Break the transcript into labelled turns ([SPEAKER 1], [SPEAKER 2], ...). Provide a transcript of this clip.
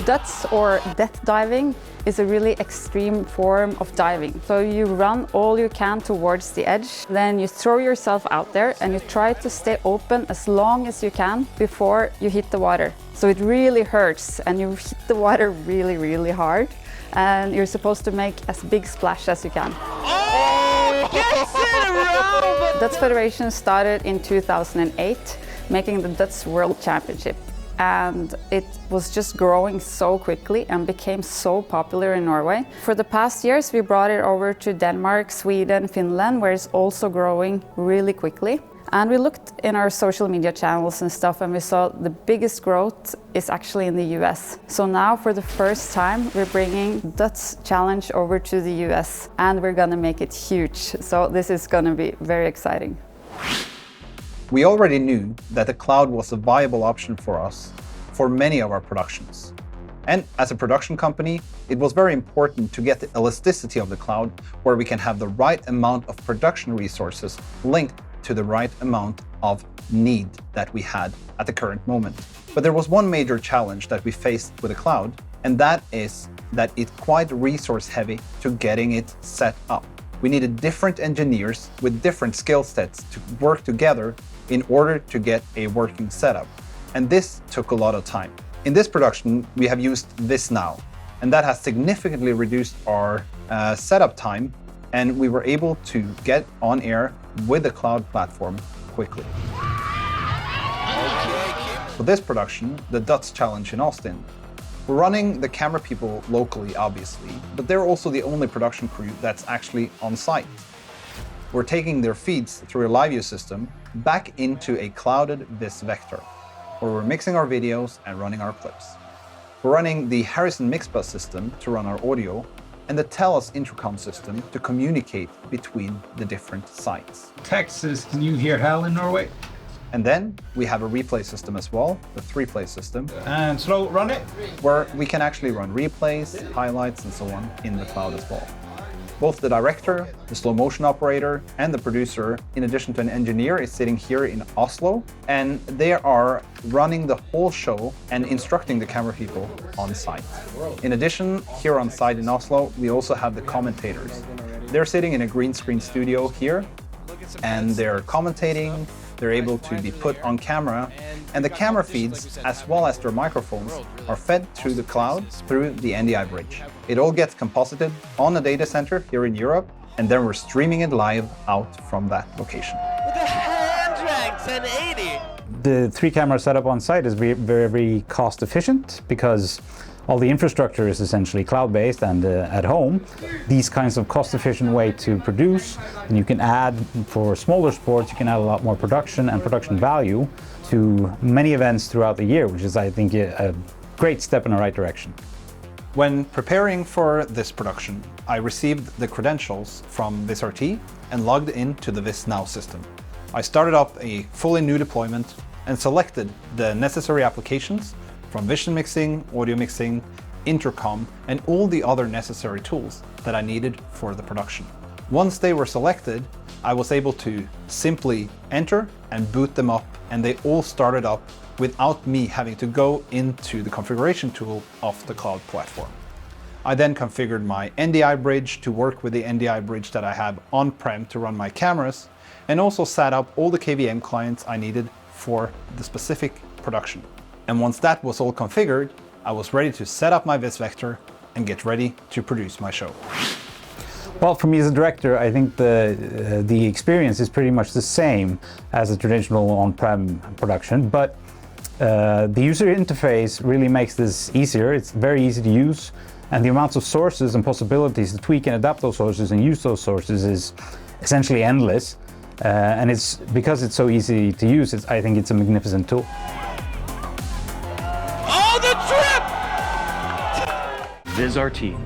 [SPEAKER 1] Døds, or death diving, is a really extreme form of diving. So you run all you can towards the edge, then you throw yourself out there and you try to stay open as long as you can before you hit the water. So it really hurts and you hit the water really, really hard, and you're supposed to make as big splash as you can.
[SPEAKER 2] Oh, gets it around!
[SPEAKER 1] Døds Federation started in 2008, making the Døds World Championship. And it was just growing so quickly and became so popular in Norway. For the past years, we brought it over to Denmark, Sweden, Finland, where it's also growing really quickly. And we looked in our social media channels and stuff, and we saw the biggest growth is actually in the US. So now, for the first time, we're bringing Døds Challenge over to the US, and we're gonna make it huge. So this is gonna be very exciting.
[SPEAKER 3] We already knew that the cloud was a viable option for us for many of our productions. And as a production company, it was very important to get the elasticity of the cloud, where we can have the right amount of production resources linked to the right amount of need that we had at the current moment. But there was one major challenge that we faced with the cloud, and that is that it's quite resource heavy to getting it set up. We needed different engineers with different skill sets to work together in order to get a working setup. And this took a lot of time. In this production, we have used this now, and that has significantly reduced our setup time, and we were able to get on air with the cloud platform quickly. For this production, the Døds Challenge in Austin, we're running the camera people locally, obviously, but they're also the only production crew that's actually on site. We're taking their feeds through a live view system back into a clouded vis vector, where we're mixing our videos and running our clips. We're running the Harrison Mixbus system to run our audio, and the Telus intercom system to communicate between the different sites.
[SPEAKER 4] Texas, can you hear hell in Norway?
[SPEAKER 3] And then we have a replay system as well, the 3-play system.
[SPEAKER 4] And slow, run it.
[SPEAKER 3] Where we can actually run replays, highlights, and so on in the cloud as well. Both the director, the slow motion operator, and the producer, in addition to an engineer, is sitting here in Oslo, and they are running the whole show and instructing the camera people on site. In addition, here on site in Oslo, we also have the commentators. They're sitting in a green screen studio here, and they're commentating. They're able to be put on camera, and the camera feeds, as well as their microphones, are fed through the cloud through the NDI bridge. It all gets composited on a data center here in Europe, and then we're streaming it live out from that location.
[SPEAKER 2] With a hand drag 1080!
[SPEAKER 5] The 3-camera setup on site is very, very cost efficient because all the infrastructure is essentially cloud-based, and at home, these kinds of cost-efficient way to produce, and you can add, for smaller sports, you can add a lot more production and production value to many events throughout the year, which is, I think, a great step in the right direction.
[SPEAKER 3] When preparing for this production, I received the credentials from VisRT and logged into the VisNow system. I started up a fully new deployment and selected the necessary applications from vision mixing, audio mixing, intercom, and all the other necessary tools that I needed for the production. Once they were selected, I was able to simply enter and boot them up, and they all started up without me having to go into the configuration tool of the cloud platform. I then configured my NDI bridge to work with the NDI bridge that I have on-prem to run my cameras, and also set up all the KVM clients I needed for the specific production. And once that was all configured, I was ready to set up my vis vector and get ready to produce my show.
[SPEAKER 5] Well, for me as a director, I think the experience is pretty much the same as a traditional on-prem production, but the user interface really makes this easier. It's very easy to use, and the amounts of sources and possibilities to tweak and adapt those sources and use those sources is essentially endless. And it's because it's so easy to use, I think it's a magnificent tool.
[SPEAKER 2] Oh, the trip!
[SPEAKER 6] VisRT,